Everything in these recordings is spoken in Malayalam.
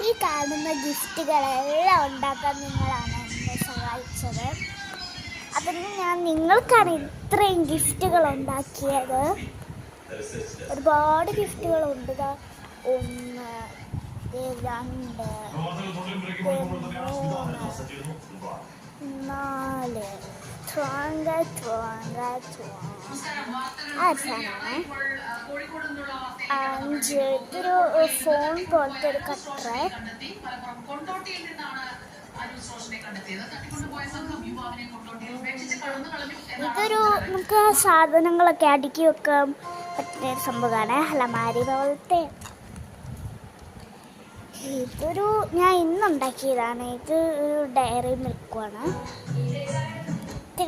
ഈ കാണുന്ന ഗിഫ്റ്റുകളെല്ലാം ഉണ്ടാക്കാൻ നിങ്ങളാണ് എന്നെ സഹായിച്ചത്. അതിന് ഞാൻ നിങ്ങൾക്കാണ് ഇത്രയും ഗിഫ്റ്റുകൾ ഉണ്ടാക്കിയത്. ഒരുപാട് ഗിഫ്റ്റുകളുണ്ട്. 1 2 3 4 5. ഇതൊരു ഫോൺ പോലത്തെ ഒരു കട്ടറ്. ഇതൊരു നമുക്ക് സാധനങ്ങളൊക്കെ അടുക്കി വെക്കാൻ പറ്റുന്ന സംഭവമാണ്. അലമാരി പോലത്തെ. ഇതൊരു ഞാൻ ഇന്നുണ്ടാക്കിയതാണ്. ഇത് ഡയറി മിൽക്കുമാണ്.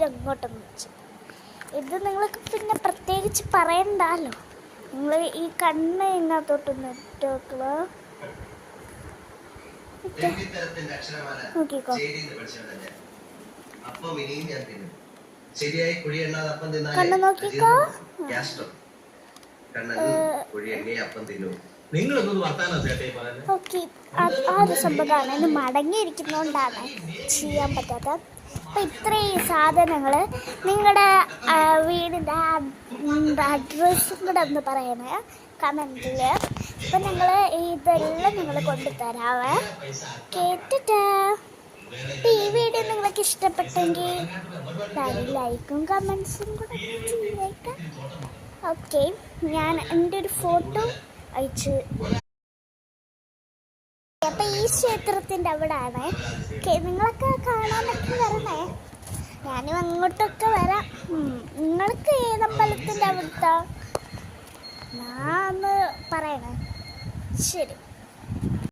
ഇങ്ങോട്ടൊന്ന് വെച്ച് ഇത് നിങ്ങൾക്ക് പിന്നെ പ്രത്യേകിച്ച് പറയണ്ടല്ലോ. നിങ്ങൾ ഈ കണ്ണ് ഇതിനകത്തോട്ടൊന്ന് ഇട്ട് വെക്കുക. നോക്കിക്കോ. കണ്ണ് നോക്കിക്കോ. ഓക്കെ, ആ ഒരു സംഭവമാണ്. ഇത് മടങ്ങിയിരിക്കുന്നതുകൊണ്ടാണ് ചെയ്യാൻ പറ്റാത്തത്. അപ്പം ഇത്രയും സാധനങ്ങൾ നിങ്ങളുടെ വീടിൻ്റെ അഡ്രസ്സും കൂടെ ഒന്ന് പറയണേ കമൻറ്റിൽ. അപ്പം നിങ്ങൾ ഇതെല്ലാം നിങ്ങൾ കൊണ്ടുതരാവേ. കേട്ടിട്ട് ഈ വീഡിയോ നിങ്ങൾക്ക് ഇഷ്ടപ്പെട്ടെങ്കിൽ ലൈക്കും കമൻസും കൂടെ ചെയ്തേക്കാം. ഓക്കെ, ഞാൻ എൻ്റെ ഒരു ഫോട്ടോ അയച്ചു. അപ്പം ഈ ക്ഷേത്രത്തിൻ്റെ അവിടെയാണ്. നിങ്ങളൊക്കെ കാണാനൊക്കെ വരണേ. ഞാനും അങ്ങോട്ടൊക്കെ വരാം. നിങ്ങൾക്ക് ഏതമ്പലത്തിൻ്റെ അവിടുത്തെ ഞാൻ ഒന്ന് പറയണേ. ശരി.